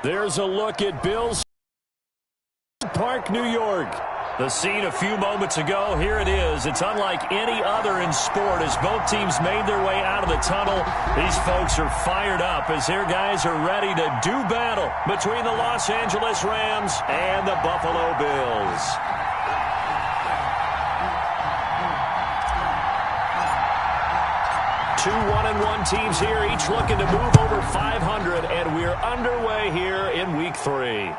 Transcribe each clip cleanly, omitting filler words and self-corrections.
There's a look at Bill's Park, New York. The scene a few moments ago, here it is. It's unlike any other in sport as both teams made their way out of the tunnel. These folks are fired up as their guys are ready to do battle between the Los Angeles Rams and the Buffalo Bills. Two 1-1 teams here, each looking to move over 500, and we're underway here in Week 3.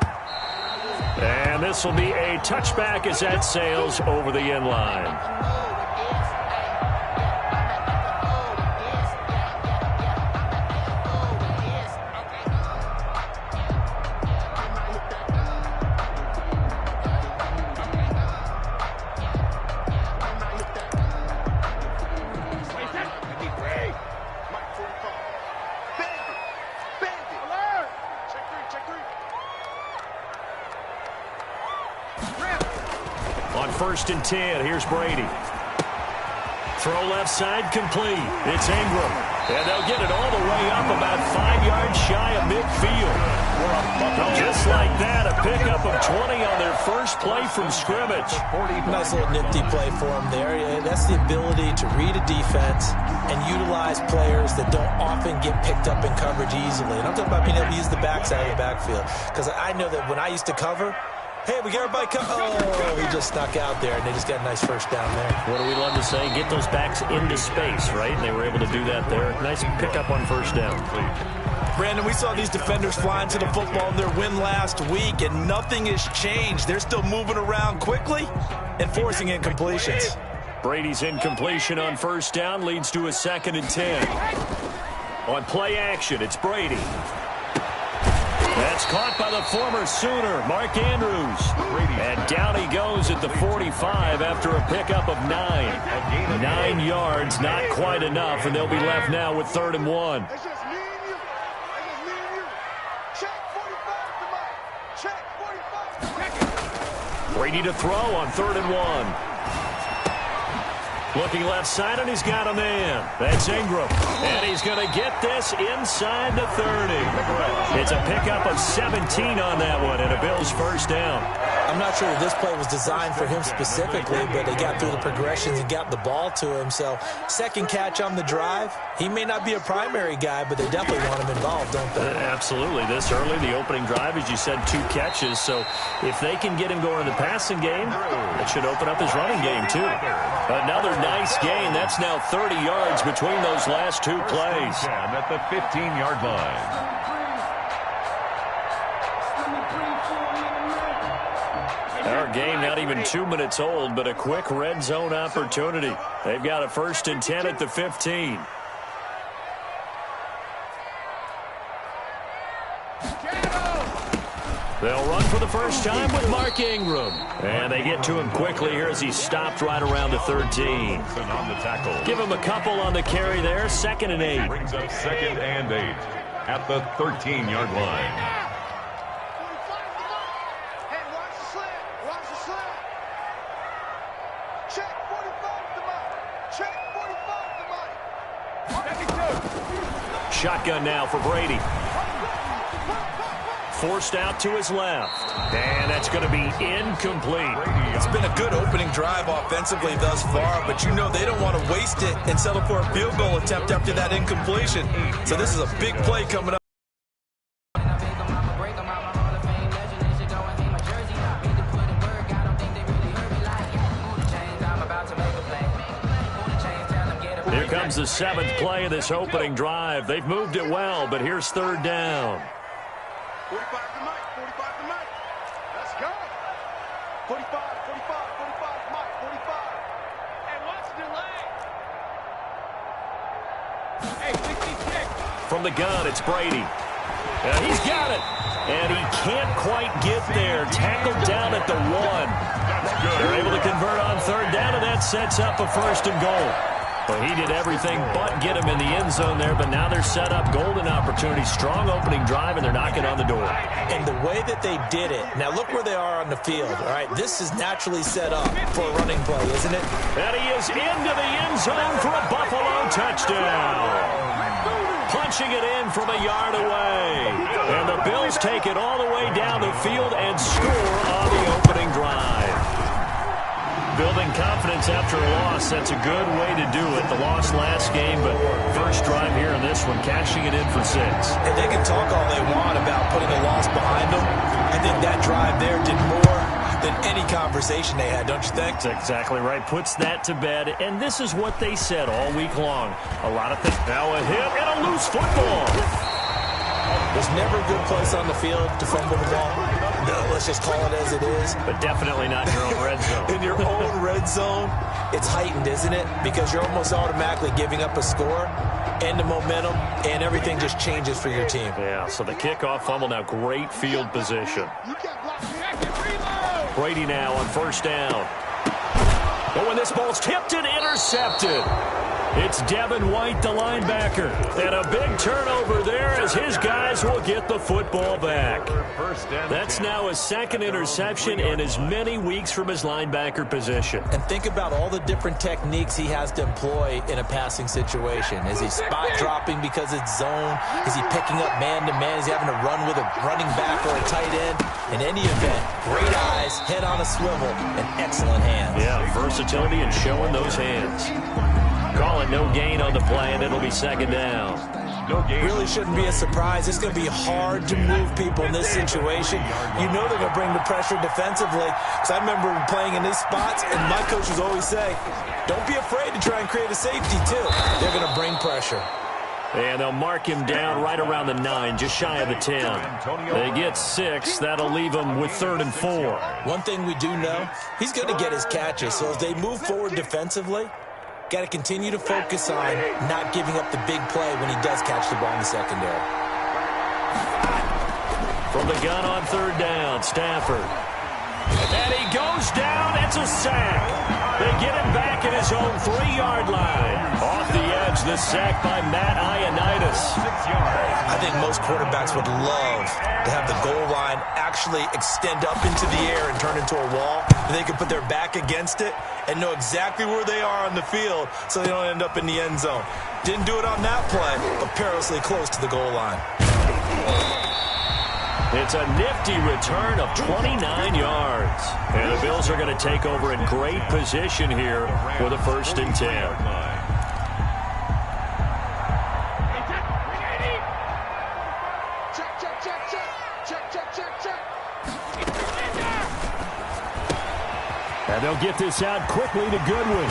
And this will be a touchback as that sails over the end line. On 1st and 10, here's Brady. Throw left side, complete. It's Ingram. And they'll get it all the way up about 5 yards shy of midfield. Just like that, a pickup of 20 on their first play from scrimmage. Nice little nifty play for them there. That's the ability to read a defense and utilize players that don't often get picked up in coverage easily. And I'm talking about being able to use the backside of the backfield. Because I know that when I used to cover, hey, we got everybody come. Oh, he just snuck out there, and they just got a nice first down there. What do we love to say? Get those backs into space, right? And they were able to do that there. Nice pickup on first down. Brandon, we saw these defenders flying to the football in their win last week, and nothing has changed. They're still moving around quickly and forcing incompletions. Brady's incompletion on first down leads to a 2nd and 10. On play action, it's Brady. That's caught by the former Sooner, Mark Andrews. And down he goes at the 45 after a pickup of 9. 9 yards, not quite enough, and they'll be left now with 3rd and 1. Brady to throw on 3rd and 1. Looking left side, and he's got a man. That's Ingram. And he's going to get this inside the 30. It's a pickup of 17 on that one, and a Bills first down. I'm not sure that this play was designed for him specifically, but they got through the progressions and got the ball to him. So, second catch on the drive. He may not be a primary guy, but they definitely want him involved, don't they? Absolutely. This early, the opening drive, as you said, 2 catches. So, if they can get him going in the passing game, that should open up his running game, too. Another nice gain. That's now 30 yards between those last 2 plays. At the 15-yard line. Our game not even 2 minutes old, but a quick red zone opportunity. They've got a 1st and 10 at the 15. They'll run for the first time with Mark Ingram. And they get to him quickly here as he's stopped right around the 13. On the tackle. Give him a couple on the carry there. 2nd and 8. Brings up 2nd and 8 at the 13-yard line. Shotgun now for Brady. Forced out to his left. And that's going to be incomplete. It's been a good opening drive offensively thus far, but you know they don't want to waste it and settle for a field goal attempt after that incompletion. So this is a big play coming up. Here comes the 7th play of this opening drive. They've moved it well, but here's 3rd down. 45 to Mike, 45 to Mike. Let's go. 45, 45, 45 to Mike, 45. Hey, what's the delay? Hey, 66. From the gun, it's Brady. And he's got it. And he can't quite get there. Tackled down at the 1. They're able to convert on 3rd down, and that sets up a 1st and goal. Well, he did everything but get him in the end zone there, but now they're set up golden opportunity, strong opening drive, and they're knocking on the door. And the way that they did it, now look where they are on the field, all right? This is naturally set up for a running play, isn't it? And he is into the end zone for a Buffalo touchdown. Punching it in from a yard away. And the Bills take it all the way down the field and score on the opening drive. Building confidence after a loss, that's a good way to do it. The loss last game, but first drive here in this one, cashing it in for 6. And they can talk all they want about putting a loss behind them. I think that drive there did more than any conversation they had, don't you think? That's exactly right. Puts that to bed, and this is what they said all week long. A lot of things. Now a hit and a loose football. There's never a good place on the field to fumble the ball. No, let's just call it as it is. But definitely not your own red zone. In your own red zone, it's heightened, isn't it? Because you're almost automatically giving up a score and the momentum, and everything just changes for your team. Yeah, so the kickoff fumble, now great field position. Brady now on first down. Oh, and this ball's tipped and intercepted. It's Devin White, the linebacker. And a big turnover there as his guys will get the football back. That's now his second interception in as many weeks from his linebacker position. And think about all the different techniques he has to employ in a passing situation. Is he spot dropping because it's zone? Is he picking up man-to-man? Is he having to run with a running back or a tight end? In any event, great eyes, head on a swivel, and excellent hands. Yeah, versatility and showing those hands. Call it no gain on the play, and it'll be second down. No gain. Really shouldn't be a surprise. It's going to be hard to move people in this situation. You know they're going to bring the pressure defensively. Because I remember playing in these spots, and my coaches always say, don't be afraid to try and create a safety, too. They're going to bring pressure. And they'll mark him down right around the 9, just shy of the 10. They get 6. That'll leave him with 3rd and 4. One thing we do know, he's going to get his catches. So as they move forward defensively, got to continue to focus on not giving up the big play when he does catch the ball in the secondary. From the gun on 3rd down, Stafford. And he goes down. It's a sack. They get him back at his own 3-yard line. Off the edge, the sack by Matt Ioannidis. 6 yards. I think most quarterbacks would love to have the goal line actually extend up into the air and turn into a wall. They can put their back against it and know exactly where they are on the field so they don't end up in the end zone. Didn't do it on that play, but perilously close to the goal line. It's a nifty return of 29 yards. And the Bills are going to take over in great position here with a 1st and 10. And they'll get this out quickly to Goodwin.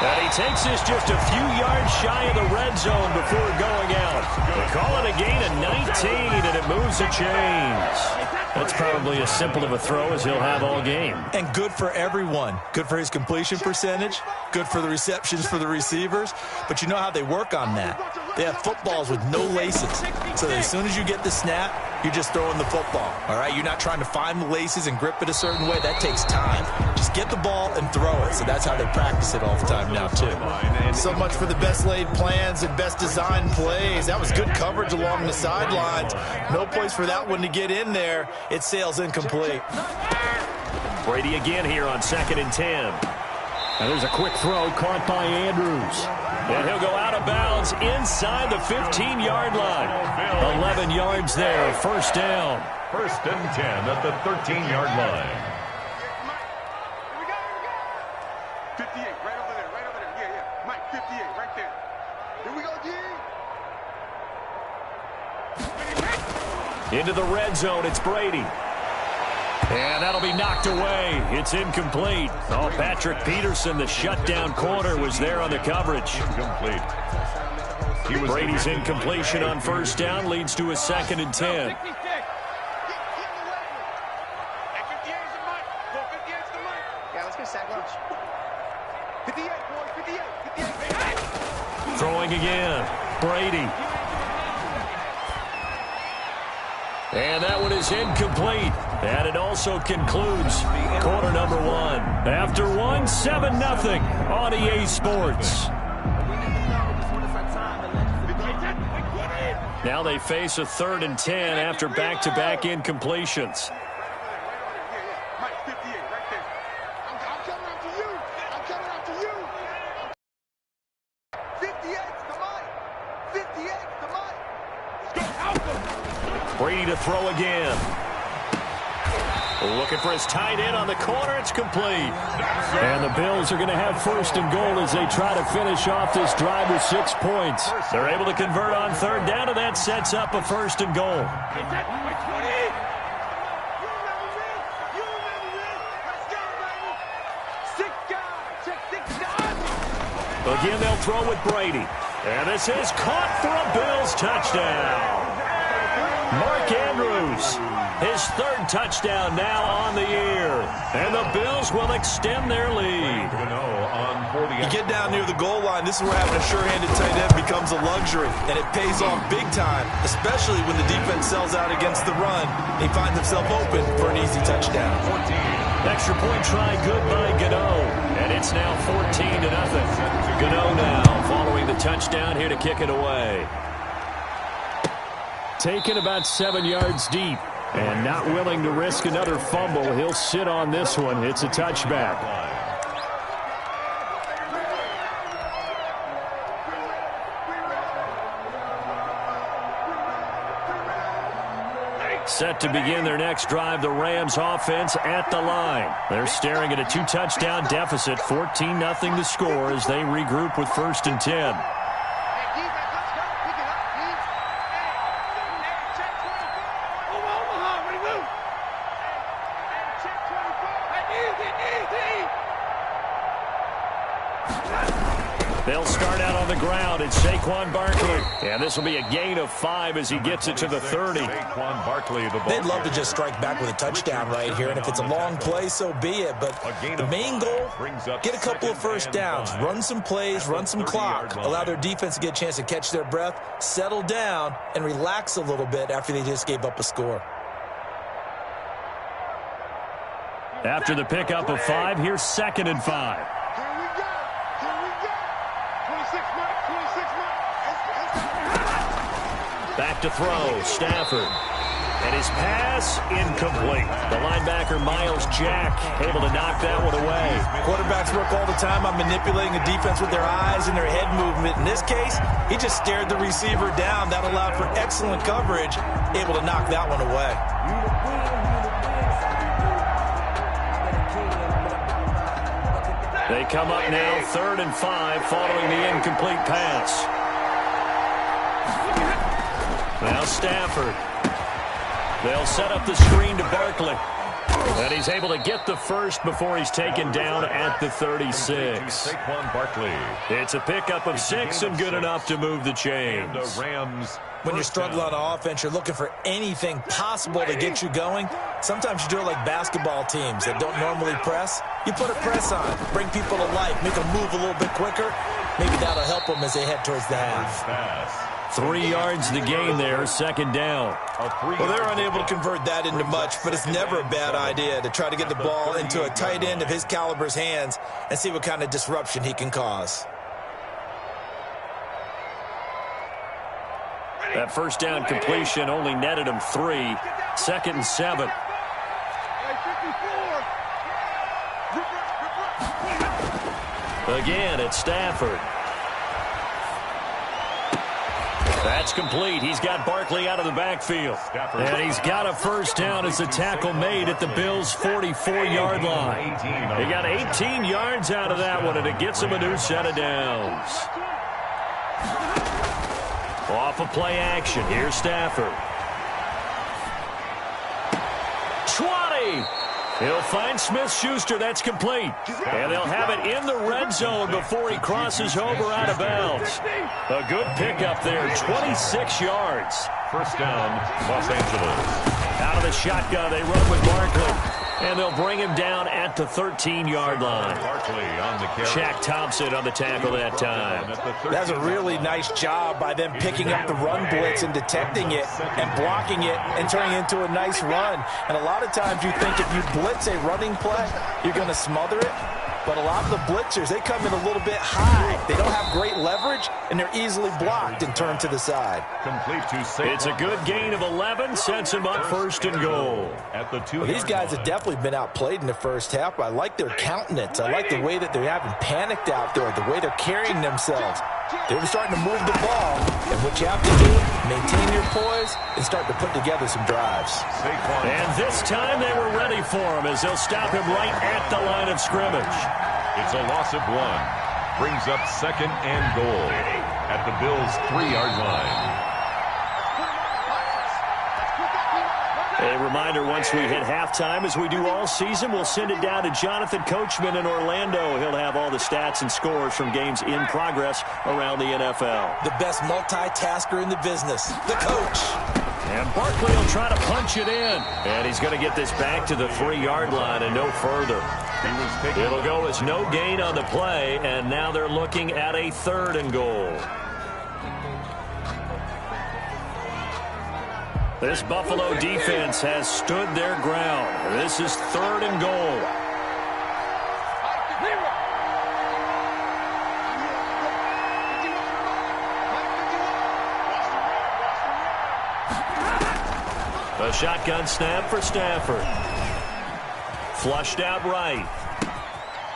And he takes this just a few yards shy of the red zone before going out. They call it a gain of 19, and it moves the chains. That's probably as simple of a throw as he'll have all game. And good for everyone. Good for his completion percentage. Good for the receptions for the receivers. But you know how they work on that. They have footballs with no laces. So that as soon as you get the snap, you're just throwing the football. All right? You're not trying to find the laces and grip it a certain way. That takes time. Just get the ball and throw it. So that's how they practice it all the time now, too. So much for the best laid plans and best designed plays. That was good coverage along the sidelines. No place for that one to get in there. It sails incomplete. Brady again here on 2nd and 10. And there's a quick throw caught by Andrews. And he'll go out of bounds inside the 15-yard line. 11 yards there, 1st down. 1st and 10 at the 13-yard line. 58, right over there, right over there. Yeah. Mike, 58, right there. Here we go, G. Into the red zone, it's Brady. And that'll be knocked away. It's incomplete. Oh, Patrick Peterson, the shutdown corner, was there on the coverage. Incomplete. Brady's incompletion on 1st down leads to a 2nd and 10. Throwing again. Brady. And that one is incomplete. And it also concludes quarter number 1. After 1, 7-0 on EA Sports. Now they face a 3rd and 10 after back-to-back incompletions. Mike, 58, right there. I'm coming after you. I'm coming after you. 58 to Mike. 58 to Mike. Let's go. Brady to throw again. Looking for his tight end on the corner. It's complete. And the Bills are going to have first and goal as they try to finish off this drive with 6 points. They're able to convert on third down, and that sets up a first and goal. Again, they'll throw with Brady. And this is caught for a Bills touchdown. Mark Andrews, his third touchdown now on the year. And the Bills will extend their lead. You get down near the goal line, this is where having a sure-handed tight end becomes a luxury. And it pays off big time, especially when the defense sells out against the run. He finds himself open for an easy touchdown. Extra point try good by Gano. And it's now 14-0. Gano now following the touchdown here to kick it away. Taken about 7 yards deep. And not willing to risk another fumble. He'll sit on this one. It's a touchback. Set to begin their next drive, the Rams offense at the line. They're staring at a 2-touchdown deficit, 14-0 to score as they regroup with 1st and 10. They'll start out on the ground. It's Saquon Barkley. And this will be a gain of 5 as he gets it to the 30. They'd love to just strike back with a touchdown right here. And if it's a long play, so be it. But the main goal, get a couple of first downs. Run some plays, run some clock. Allow their defense to get a chance to catch their breath, settle down, and relax a little bit after they just gave up a score. After the pickup of 5, here's 2nd and 5. Back to throw, Stafford. And his pass, incomplete. The linebacker, Miles Jack, able to knock that one away. Quarterbacks work all the time on manipulating the defense with their eyes and their head movement. In this case, he just stared the receiver down. That allowed for excellent coverage, able to knock that one away. They come up now, 3rd and 5, following the incomplete pass. Now Stafford. They'll set up the screen to Barkley. And he's able to get the first before he's taken down at the 36. It's a pickup of 6 and good enough to move the chains. When you're struggling on offense, you're looking for anything possible to get you going. Sometimes you do it like basketball teams that don't normally press. You put a press on, bring people to life, make them move a little bit quicker. Maybe that'll help them as they head towards the half. 3 yards the gain there, 2nd down. Well, they're unable to convert that into much, but it's never a bad idea to try to get the ball into a tight end of his caliber's hands and see what kind of disruption he can cause. That first down completion only netted him 3. 2nd and 7. Again, it's Stafford. That's complete. He's got Barkley out of the backfield. And he's got a first down as the tackle made at the Bills' 44-yard line. He got 18 yards out of that one, and it gets him a new set of downs. Off of play action. Here's Stafford. 20. He'll find Smith-Schuster. That's complete. And they'll have it in the red zone before he crosses over out of bounds. A good pickup there, 26 yards. First down, Los Angeles. Out of the shotgun, they run with Barkley. And they'll bring him down at the 13-yard line. Shaq Thompson on the tackle that time. That's a really nice job by them picking up the run blitz and detecting it and blocking it and turning it into a nice run. And a lot of times you think if you blitz a running play, you're going to smother it. But a lot of the blitzers, they come in a little bit high. They don't have great leverage, and they're easily blocked and turned to the side. It's a good gain of 11, sets him up 1st and goal. Well, these guys have definitely been outplayed in the first half. I like their countenance. I like the way that they're having panicked out there, the way they're carrying themselves. They're starting to move the ball, and what you have to do, maintain your poise and start to put together some drives. And this time they were ready for him as they'll stop him right at the line of scrimmage. It's a loss of 1. Brings up 2nd and goal at the Bills' 3-yard line. A reminder, once we hit halftime, as we do all season, we'll send it down to Jonathan Coachman in Orlando. He'll have all the stats and scores from games in progress around the NFL. The best multitasker in the business, the coach. And Barkley will try to punch it in. And he's going to get this back to the 3-yard line and no further. It'll go as no gain on the play, and now they're looking at a 3rd and goal. This Buffalo defense has stood their ground. This is 3rd and goal. A shotgun snap for Stafford. Flushed out right.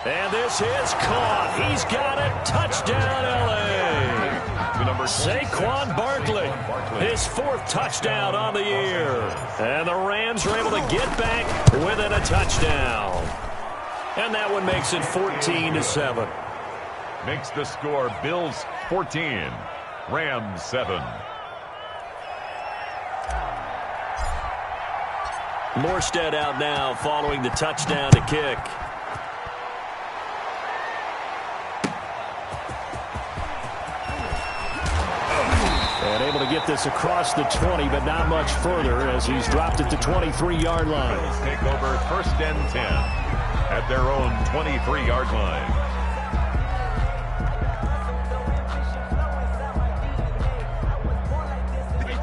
And this is caught. He's got it. Touchdown, L.A. Saquon Barkley, his 4th touchdown on the year. And the Rams are able to get back within a touchdown. And that one makes it 14-7. Makes the score Bills 14, Rams 7. Morstead out now following the touchdown to kick. And able to get this across the 20, but not much further as he's dropped at the 23-yard line. Bills take over 1st and 10 at their own 23-yard line.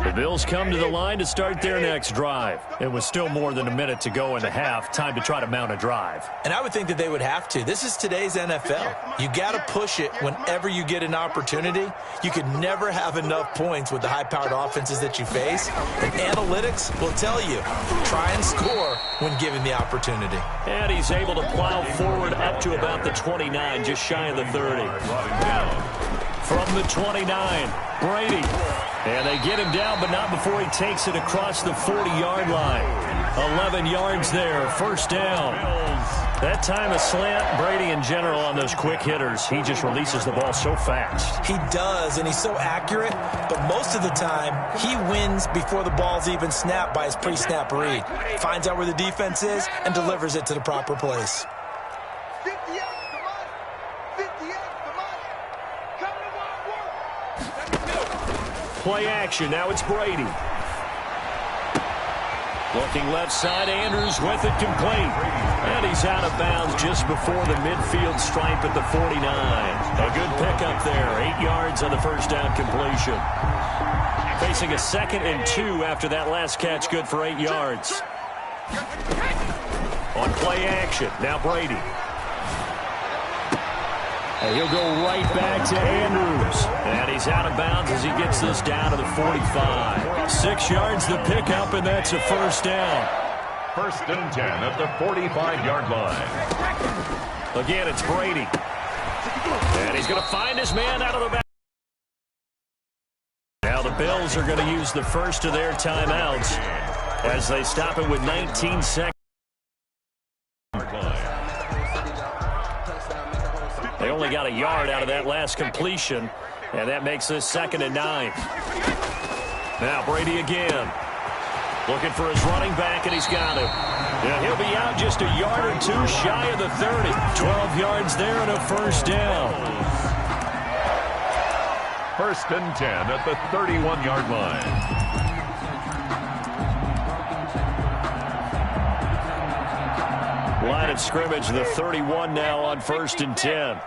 The Bills come to the line to start their next drive. It was still more than a minute to go in the half. Time to try to mount a drive. And I would think that they would have to. This is today's NFL. You got to push it whenever you get an opportunity. You could never have enough points with the high-powered offenses that you face. And analytics will tell you, try and score when given the opportunity. And he's able to plow forward up to about the 29, just shy of the 30. From the 29, Brady. And they get him down, but not before he takes it across the 40-yard line. 11 yards there, 1st down. That time a slant. Brady in general on those quick hitters, he just releases the ball so fast. He does, and he's so accurate, but most of the time he wins before the ball's even snapped by his pre-snap read. Finds out where the defense is and delivers it to the proper place. Play action. Now it's Brady. Looking left side, Andrews with it complete. And he's out of bounds just before the midfield stripe at the 49. A good pickup there. 8 yards on the 1st down completion. Facing a 2nd and 2 after that last catch, good for 8 yards. On play action, now Brady. And he'll go right back to Andrews. And he's out of bounds as he gets this down to the 45. 6 yards the pickup, and that's a 1st down. 1st and 10 at the 45-yard line. Again, it's Brady. And he's going to find his man out of the back. Now the Bills are going to use the first of their timeouts as they stop it with 19 seconds. They only got a yard out of that last completion, and that makes this 2nd and 9. Now Brady again. Looking for his running back, and he's got him. Yeah, he'll be out just a yard or 2 shy of the 30. 12 yards there and a 1st down. 1st and 10 at the 31-yard line. Line of scrimmage, the 31 now on 1st and 10. 45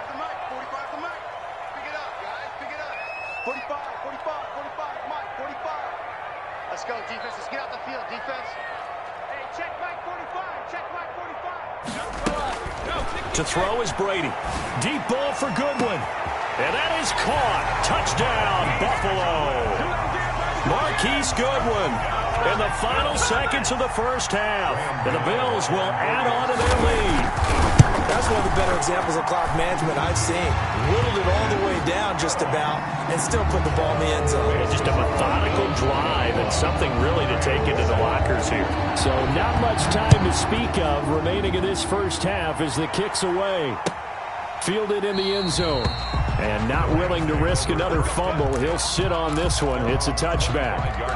to Mike, 45 to Mike. Pick it up, guys, pick it up. 45, 45, 45, Mike, 45. Let's go, defense. Let's get out the field, defense. Hey, check Mike 45, check Mike 45. To throw is Brady. Deep ball for Goodwin. And that is caught. Touchdown, Buffalo. Marquise Goodwin in the final seconds of the 1st half. And the Bills will add on to their lead. That's one of the better examples of clock management I've seen. Whittled it all the way down just about and still put the ball in the end zone. Yeah, just a methodical drive and something really to take into the lockers here. So not much time to speak of remaining in this first half as the kick's away. Fielded in the end zone. And not willing to risk another fumble. He'll sit on this one. It's a touchback.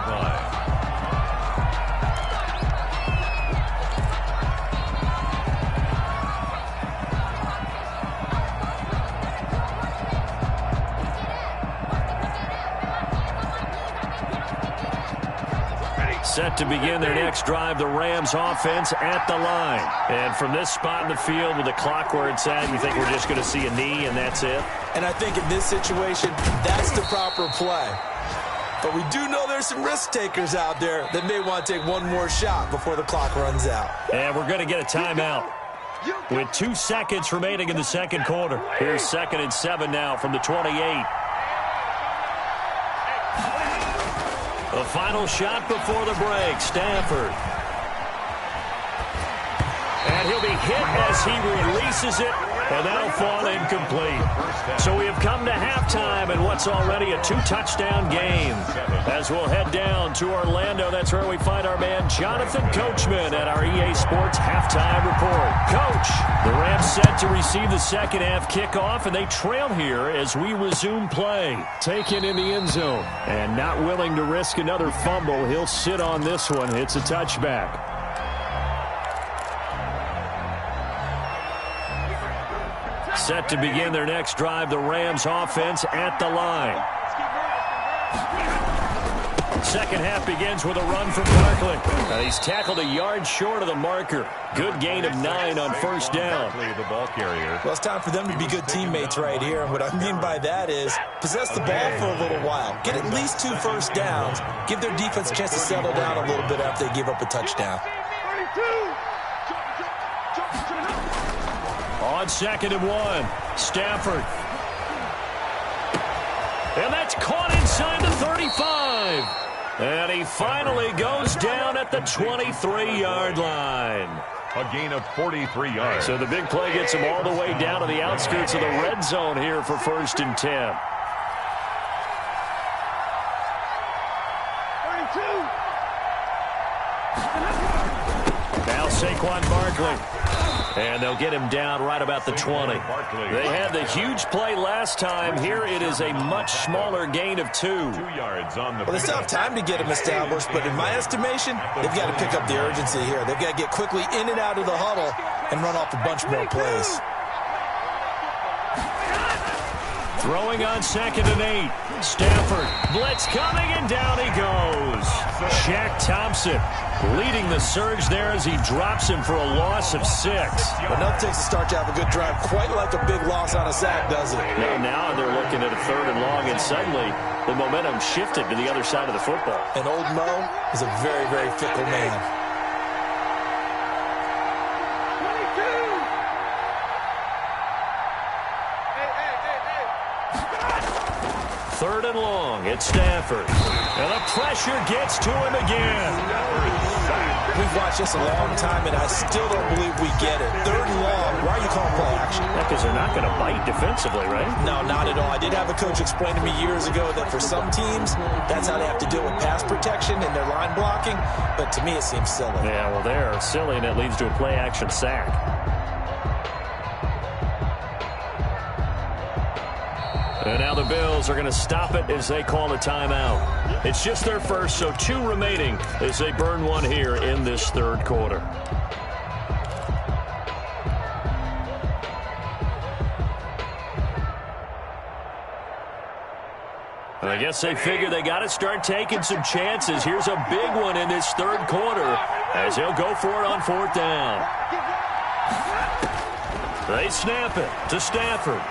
Set to begin their next drive, the Rams offense at the line. And from this spot in the field with the clock where it's at, you think we're just going to see a knee and that's it? And I think in this situation, that's the proper play. But we do know there's some risk takers out there that may want to take one more shot before the clock runs out. And we're going to get a timeout with 2 seconds remaining in the second quarter. Here's 2nd and 7 now from the 28. The final shot before the break, Stafford. And he'll be hit as he releases it, and that'll fall incomplete. So we have come to halftime in what's already a 2-touchdown game. As we'll head down to Orlando, that's where we find our man Jonathan Coachman at our EA Sports Halftime Report. Coach, the Rams set to receive the second half kickoff, and they trail here as we resume play. Taken in the end zone, and not willing to risk another fumble. He'll sit on this one. It's a touchback. Set to begin their next drive, the Rams offense at the line. Second half begins with a run from Barkley. He's tackled a yard short of the marker. Good gain of 9 on first down. Well, it's time for them to be good teammates right here. And what I mean by that is possess the ball for a little while. Get at least 2 first downs. Give their defense a chance to settle down a little bit after they give up a touchdown. On 2nd and 1, Stafford. And that's caught inside the 35. And he finally goes down at the 23-yard line. A gain of 43 yards. So the big play gets him all the way down to the outskirts of the red zone here for 1st and 10. 32. Now Saquon Barkley. And they'll get him down right about the 20. They had the huge play last time. Here it is a much smaller gain of 2. 2 yards on the Well, they still have time to get him established, but in my estimation, they've got to pick up the urgency here. They've got to get quickly in and out of the huddle and run off a bunch more plays. Throwing on 2nd and 8. Stafford. Blitz coming, and down he goes. Shaq Thompson leading the surge there as he drops him for a loss of 6. But nothing takes a start to have a good drive quite like a big loss on a sack, does it? Now they're looking at a 3rd and long, and suddenly the momentum shifted to the other side of the football. And old Mo is a very, very fickle man. 3rd and long. It's Stafford. And the pressure gets to him again. We've watched this a long time, and I still don't believe we get it. 3rd and long. Why are you calling play action? Because they're not going to bite defensively, right? No, not at all. I did have a coach explain to me years ago that for some teams, that's how they have to deal with pass protection and their line blocking. But to me, it seems silly. Yeah, well, they're silly, and it leads to a play-action sack. And now the Bills are going to stop it as they call a timeout. It's just their first, so 2 remaining as they burn one here in this 3rd quarter. I guess they figure they got to start taking some chances. Here's a big one in this 3rd quarter as he'll go for it on 4th down. They snap it to Stafford.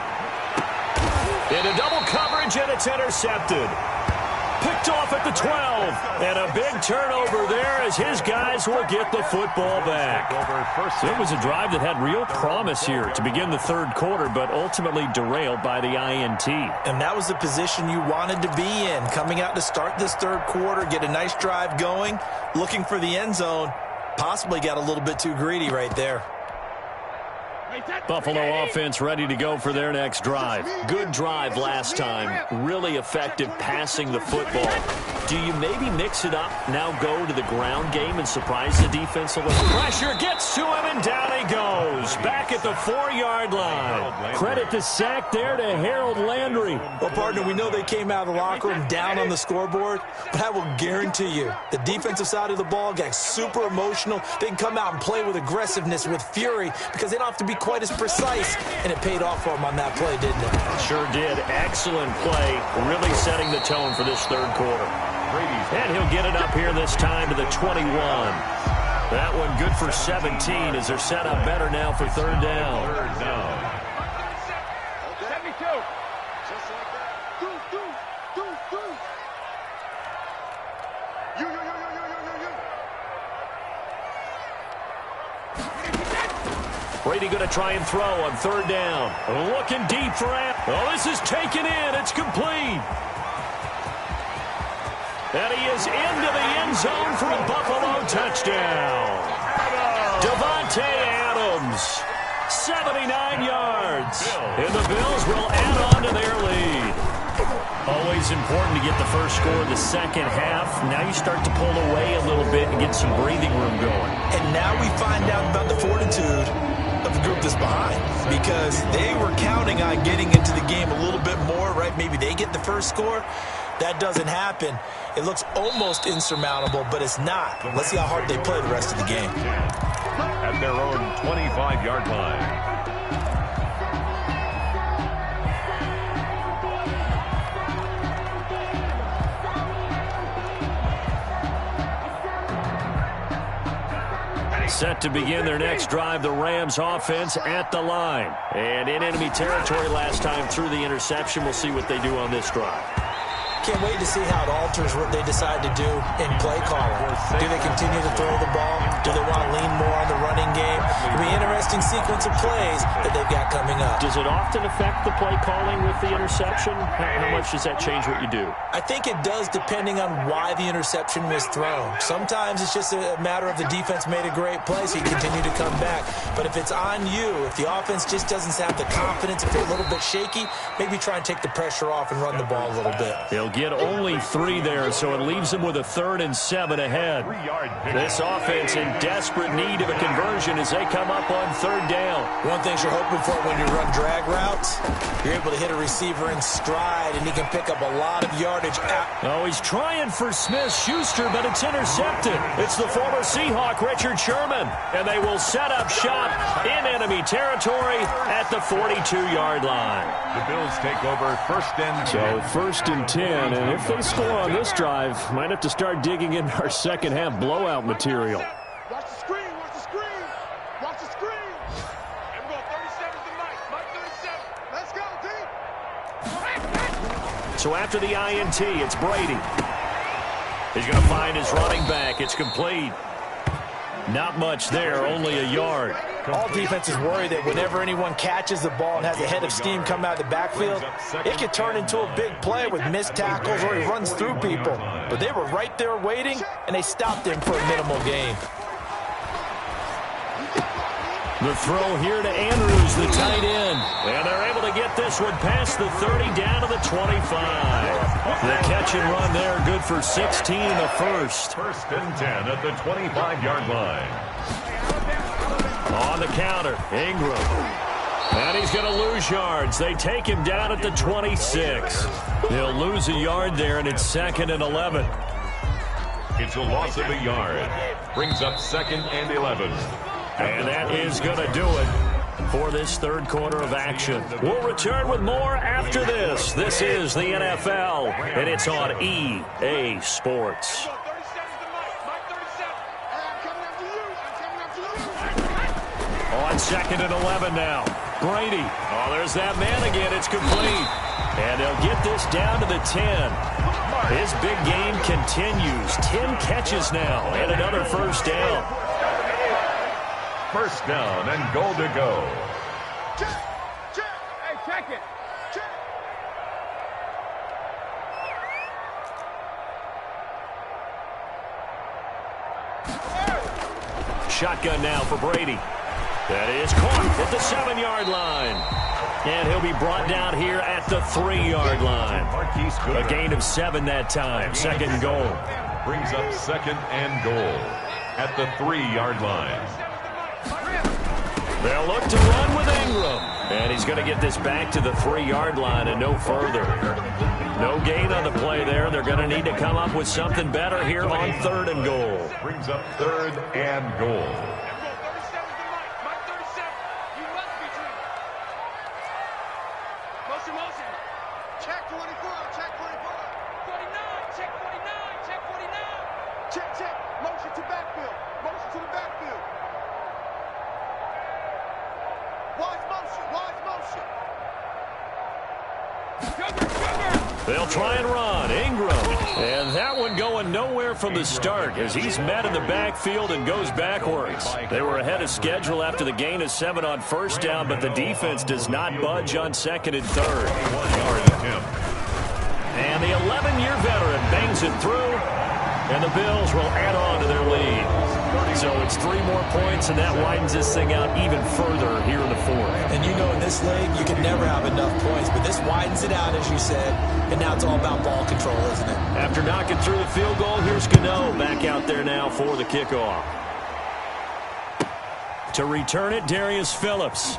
Into double coverage, and it's intercepted. Picked off at the 12. And a big turnover there as his guys will get the football back. So it was a drive that had real promise here to begin the 3rd quarter, but ultimately derailed by the INT. And that was the position you wanted to be in. Coming out to start this 3rd quarter, get a nice drive going, looking for the end zone. Possibly got a little bit too greedy right there. Buffalo offense ready to go for their next drive. Good drive last time. Really effective passing the football. Do you maybe mix it up, now go to the ground game and surprise the defense a little? Pressure gets to him, and down he goes. Back at the 4-yard line. Credit the sack there to Harold Landry. Well, partner, we know they came out of the locker room down on the scoreboard, but I will guarantee you the defensive side of the ball got super emotional. They can come out and play with aggressiveness, with fury, because they don't have to be quite as precise, and it paid off for them on that play, didn't it? Sure did. Excellent play, really setting the tone for this third quarter. And he'll get it up here this time to the 21. That one good for 17 as they're set up better now for third down. 72. Just like that. Do. You. Brady going to try and throw on third down. Looking deep for Amp. Oh, this is taken in. It's complete. And he is into the end zone for a Buffalo touchdown. Davante Adams, 79 yards. And the Bills will add on to their lead. Always important to get the first score of the second half. Now you start to pull away a little bit and get some breathing room going. And now we find out about the fortitude of the group that's behind, because they were counting on getting into the game a little bit more, right? Maybe they get the first score. That doesn't happen. It looks almost insurmountable, but it's not. Let's see how hard they play the rest of the game. At their own 25-yard line. Set to begin their next drive, the Rams offense at the line. And in enemy territory last time through the interception. We'll see what they do on this drive. Can't wait to see how it alters what they decide to do in play calling. Do they continue to throw the ball? Do they want to lean more on the running game? It'll be an interesting sequence of plays that they've got coming up. Does it often affect the play calling with the interception? How much does that change what you do? I think it does, depending on why the interception was thrown. Sometimes it's just a matter of the defense made a great play, so you continue to come back. But if it's on you, if the offense just doesn't have the confidence, if they're a little bit shaky, maybe try and take the pressure off and run the ball a little bit. They'll get only 3 there, so it leaves them with a 3rd and 7 ahead. This offense in desperate need of a conversion as they come up on 3rd down. One thing you're hoping for when you run drag routes, you're able to hit a receiver in stride, and he can pick up a lot of yardage out. Oh, he's trying for Smith-Schuster, but it's intercepted. It's the former Seahawk, Richard Sherman, and they will set up shop in enemy territory at the 42-yard line. The Bills take over 1st and 10. So 1st and 10, and if they score on this drive, might have to start digging into our second half blowout material. Watch the screen. Watch the screen. And we're going 37 to Mike 37. Let's go, team. So after the INT, it's Brady. He's going to find his running back. It's complete. Not much there, only a yard. All defenses worry that whenever anyone catches the ball and has a head of steam come out of the backfield, it could turn into a big play with missed tackles or he runs through people. But they were right there waiting, and they stopped him for a minimal gain. The throw here to Andrews, the tight end. And they're able to get this one past the 30 down to the 25. The catch and run there, good for 16 in the first. 1st and 10 at the 25-yard line. On the counter, Ingram. And he's going to lose yards. They take him down at the 26. They'll lose a yard there, and it's 2nd and 11. It's a loss of a yard. Brings up 2nd and 11. And that is going to do it for this third quarter of action. We'll return with more after this. This is the NFL, and it's on EA Sports. On 2nd and 11 now. Brady. Oh, there's that man again. It's complete. And they'll get this down to the 10. His big game continues. 10 catches now and another 1st down. 1st down and goal to go. Check. Hey, check it. Shotgun now for Brady. That is caught at the 7-yard line. And he'll be brought down here at the 3-yard line. A gain of 7 that time. Second and goal. Brings up second and goal at the 3-yard line. They'll look to run with Ingram. And he's going to get this back to the 3-yard line and no further. No gain on the play there. They're going to need to come up with something better here on 3rd and goal. Brings up 3rd and goal. Check 24, check 24. 49, check 49, check 49. Check. Motion to backfield. Motion to the backfield. Wise motion. They'll try and run. Ingram. And that one going nowhere from the start as he's met in the backfield and goes backwards. They were ahead of schedule after the gain of 7 on first down, but the defense does not budge on 2nd and 3rd. 1-yard attempt. And the 11-year veteran bangs it through, and the Bills will add on to their lead. So it's 3 more points, and that widens this thing out even further here in the 4th. And you know in this league, you can never have enough points, but this widens it out, as you said, and now it's all about ball control, isn't it? After knocking through the field goal, here's Gano back out there now for the kickoff. To return it, Darius Phillips.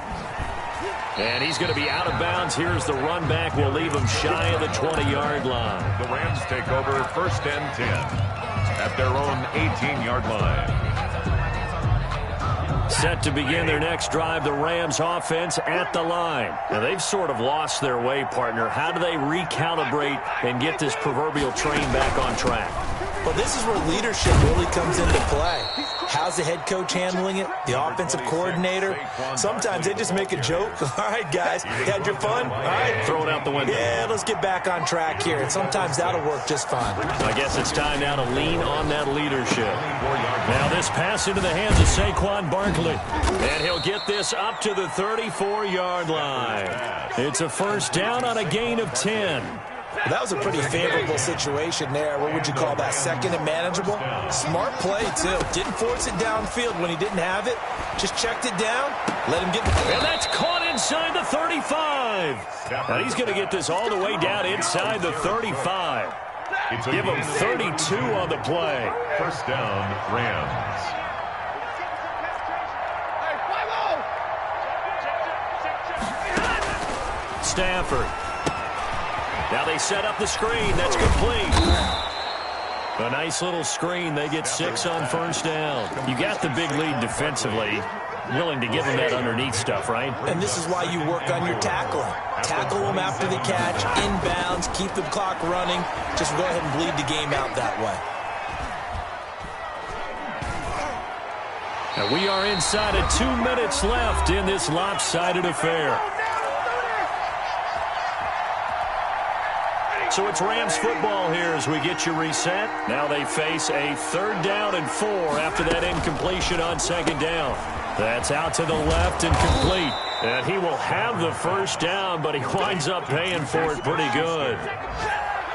And he's going to be out of bounds. Here's the run back. We'll leave him shy of the 20-yard line. The Rams take over 1st and 10 at their own 18-yard line. Set to begin their next drive, the Rams offense at the line. Now, they've sort of lost their way, partner. How do they recalibrate and get this proverbial train back on track? Well, this is where leadership really comes into play. How's the head coach handling it? The offensive coordinator? Sometimes they just make a joke. All right, guys, you had your fun? All right. Throw it out the window. Yeah, let's get back on track here. And sometimes that'll work just fine. I guess it's time now to lean on that leadership. Now this pass into the hands of Saquon Barkley. And he'll get this up to the 34-yard line. It's a first down on a gain of 10. Well, that was a pretty favorable situation there. What would you call that? 2nd and manageable? Smart play, too. Didn't force it downfield when he didn't have it. Just checked it down. Let him get the... And that's caught inside the 35. And he's going to get this all the way down inside the 35. Give him 32 on the play. First down, Rams. Stafford. Now they set up the screen. That's complete. A nice little screen. They get 6 on first down. You got the big lead defensively. Willing to give them that underneath stuff, right? And this is why you work on your tackling. Tackle them after the catch, inbounds, keep the clock running. Just go ahead and bleed the game out that way. Now we are inside of 2 minutes left in this lopsided affair. So it's Rams football here as we get you reset. Now they face a 3rd down and 4 after that incompletion on 2nd down. That's out to the left and complete. And he will have the first down, but he winds up paying for it pretty good.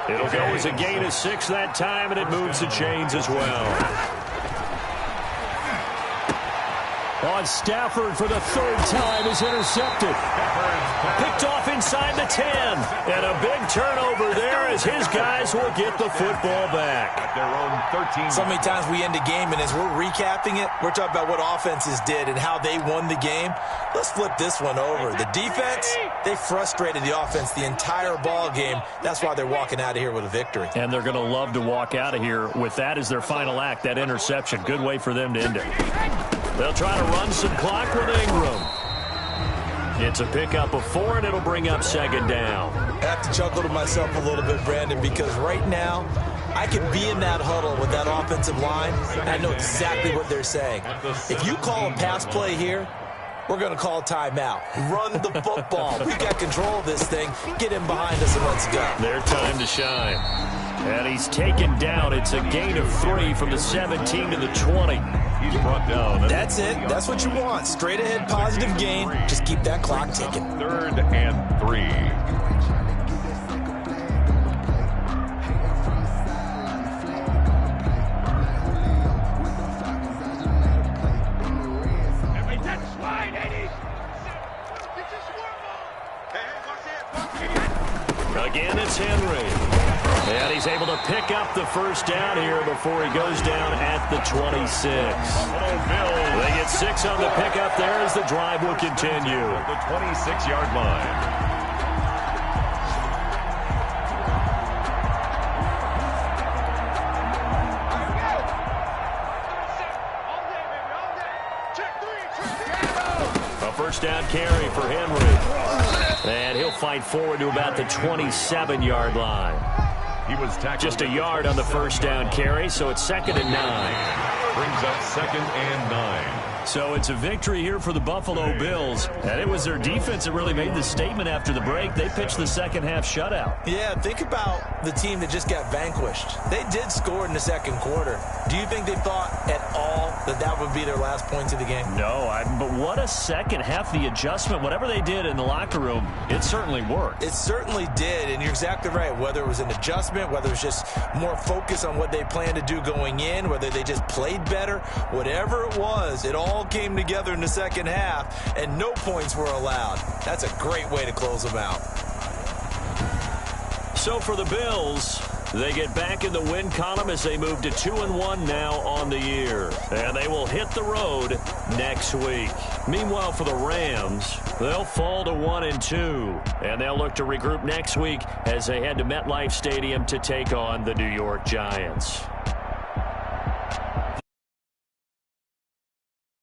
It'll go as a gain of 6 that time, and it moves the chains as well. On Stafford for the 3rd time is intercepted. Picked off inside the 10. And a big turnover there as his guys will get the football back. At their own 13. So many times we end a game, and as we're recapping it, we're talking about what offenses did and how they won the game. Let's flip this one over. The defense, they frustrated the offense the entire ball game. That's why they're walking out of here with a victory. And they're going to love to walk out of here with that as their final act, that interception. Good way for them to end it. They'll try to run some clock with Ingram. It's a pickup of 4, and it'll bring up 2nd down. I have to chuckle to myself a little bit, Brandon, because right now I could be in that huddle with that offensive line, and I know exactly what they're saying. If you call a pass play here, we're going to call a timeout. Run the football. We've got control of this thing. Get him behind us and let's go. Their time to shine. And he's taken down. It's a gain of 3 from the 17 to the 20. He's brought down. That's it. That's what you want. Straight ahead, positive gain. Just keep that clock ticking. 3rd and 3. That's right. Again, it's Henry. And he's able to pick up the first down here before he goes down at the 26. They get 6 on the pickup there as the drive will continue. The 26-yard line. First down carry for Henry. And he'll fight forward to about the 27-yard line. He was tackled just a yard on the first down carry, so it's 2nd and 9. Brings up 2nd and 9. So it's a victory here for the Buffalo Bills. And it was their defense that really made the statement after the break. They pitched the second half shutout. Yeah, think about the team that just got vanquished. They did score in the second quarter. Do you think they thought at all that that would be their last points of the game? No, but what a second half. The adjustment, whatever they did in the locker room, it certainly worked. It certainly did, and you're exactly right. Whether it was an adjustment, whether it was just more focus on what they planned to do going in, whether they just played better, whatever it was, it all came together in the second half, and no points were allowed. That's a great way to close them out. So for the Bills, they get back in the win column as they move to 2-1 now on the year. And they will hit the road next week. Meanwhile, for the Rams, they'll fall to 1-2. And they'll look to regroup next week as they head to MetLife Stadium to take on the New York Giants.